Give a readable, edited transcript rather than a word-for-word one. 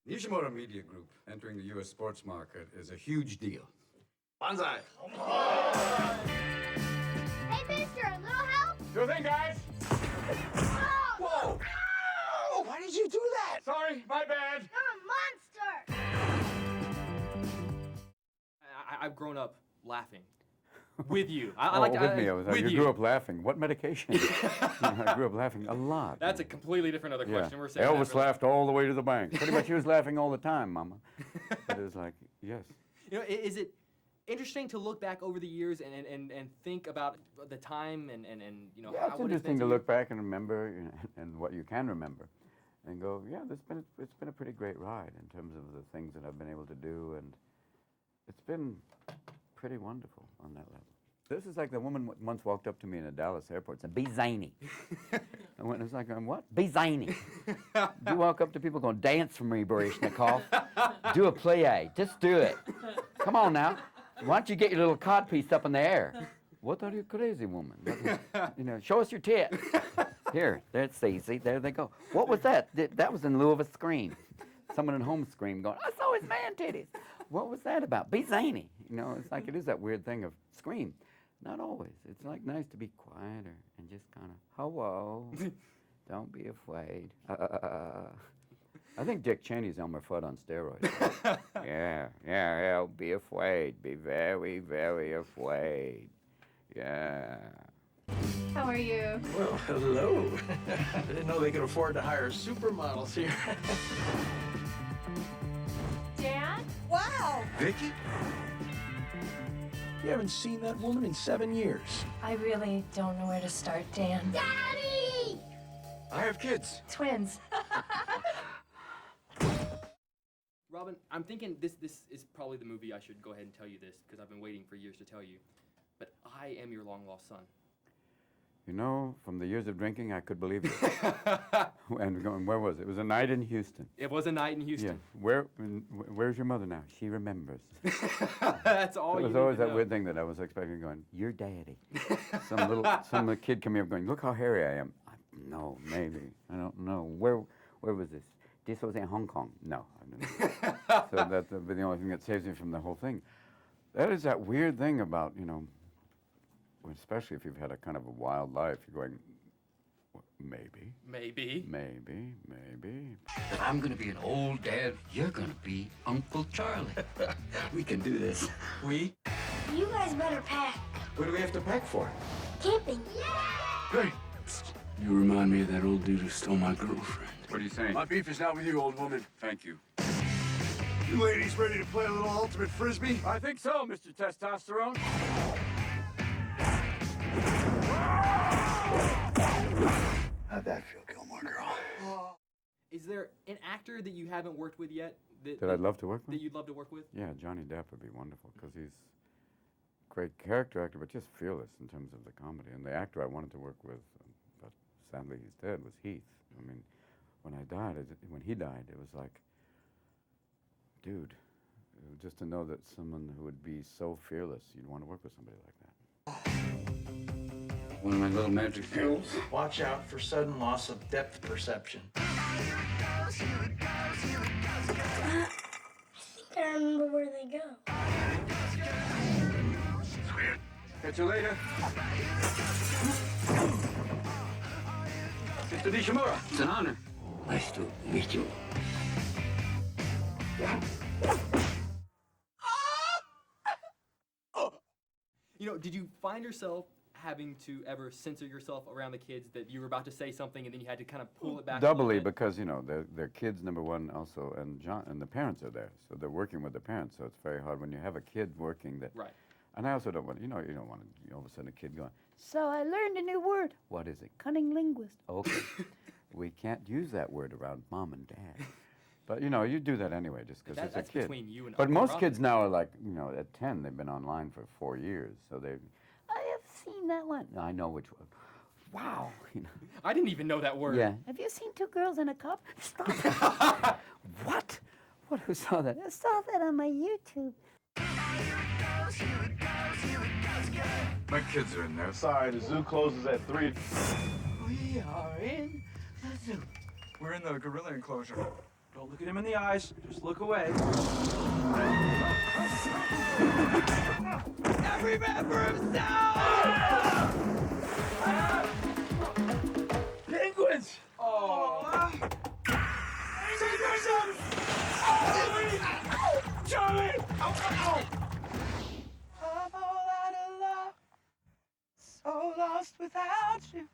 Nishimura Media Group entering the U.S. sports market is a huge deal. Banzai! Hey, mister, a little help? Sure thing, guys! Whoa! Oh, why did you do that? Sorry, my bad. You're a monster! I've grown up laughing with you. With me. I was like, you grew up laughing. What medication? I grew up laughing a lot. That's a completely different other question. Yeah. We're saying Elvis laughed all the way to the bank. Pretty much he was laughing all the time, Mama. But it was like, yes. You know, is it interesting to look back over the years and think about the time and you know, Yeah, how it's what interesting meant to you? look back and remember and what you can remember and go, yeah, it's been a pretty great ride in terms of the things that I've been able to do, and it's been pretty wonderful on that level. This is like the woman once walked up to me in a Dallas airport and said, be zany. I went, it's like, what? Be zany. You walk up to people going, dance for me, Baryshnikov. Do a plie. Just do it. Come on now. Why don't you get your little codpiece up in the air? What are you crazy woman? You know, show us your tit. Here, that's easy. There they go. What was that? That was in lieu of a scream. Someone at home screamed, going, I saw his man titties. What was that about? Be zany. You know, it's like it is that weird thing of scream. Not always. It's like nice to be quieter and just kind of, hello, don't be afraid. I think Dick Cheney's Elmer Fudd on steroids. Yeah, be afraid. Be very, very afraid. Yeah. How are you? Well, hello. I didn't know they could afford to hire supermodels here. Dad? Wow! Vicky? You haven't seen that woman in 7 years. I really don't know where to start, Dan. Daddy! I have kids. Twins. Robin, I'm thinking this is probably the movie I should go ahead and tell you this because I've been waiting for years to tell you. But I am your long-lost son. You know, from the years of drinking, I could believe it. And going, where was it? It was a night in Houston. It was a night in Houston. Yeah. Where's your mother now? She remembers. That's all It you was need always to that know. weird thing that I was expecting, going, your daddy. Some kid coming up going, look how hairy I am. No, maybe. I don't know. Where was this? This was in Hong Kong. No. I don't know. So that's the only thing that saves me from the whole thing. That is that weird thing about, you know, especially if you've had a kind of a wild life, you're going, well, maybe. If I'm gonna be an old dad, you're gonna be Uncle Charlie. We can do this. We? You guys better pack. What do we have to pack for? Camping. Great. You remind me of that old dude who stole my girlfriend. What are you saying? My beef is not with you, old woman. Thank you. You ladies ready to play a little ultimate frisbee? I think so, Mr. Testosterone. How'd that feel, Gilmore Girl? Is there an actor that you haven't worked with yet? That I'd love to work with? That you'd love to work with? Yeah, Johnny Depp would be wonderful because he's a great character actor, but just fearless in terms of the comedy. And the actor I wanted to work with, but sadly he's dead, was Heath. I mean, when he died, it was like, dude, just to know that someone who would be so fearless, you'd want to work with somebody like that. One of my little magic pills. Watch out for sudden loss of depth perception. I think I remember where they go. It's weird. Catch you later. Mr. Nishimura, it's an honor. Nice to meet you. You know, did you find yourself having to ever censor yourself around the kids that you were about to say something and then you had to kind of pull it back? Doubly, a little bit? because, you know, they're kids, number one, also, and the parents are there. So they're working with the parents, so it's very hard when you have a kid working that. Right. And I also don't want, you don't want to, all of a sudden a kid going, so I learned a new word. What is it? Cunning linguist. Okay. We can't use that word around mom and dad. But, you know, you do that anyway just because it's a That's kid. between you and But Uncle most Robin. kids now are like, you know, at 10, they've been online for 4 years. So I have seen that one. No, I know which one. Wow. You know. I didn't even know that word. Yeah. Have you seen two girls in a cup? Stop. What? What? Who saw that? I saw that on my YouTube. My kids are in there. Sorry, the zoo closes at 3. We are in the zoo. We're in the gorilla enclosure. Don't look at him in the eyes. Just look away. Every man for himself! Penguins! Oh. Charlie! I'm all out of love, so lost without you.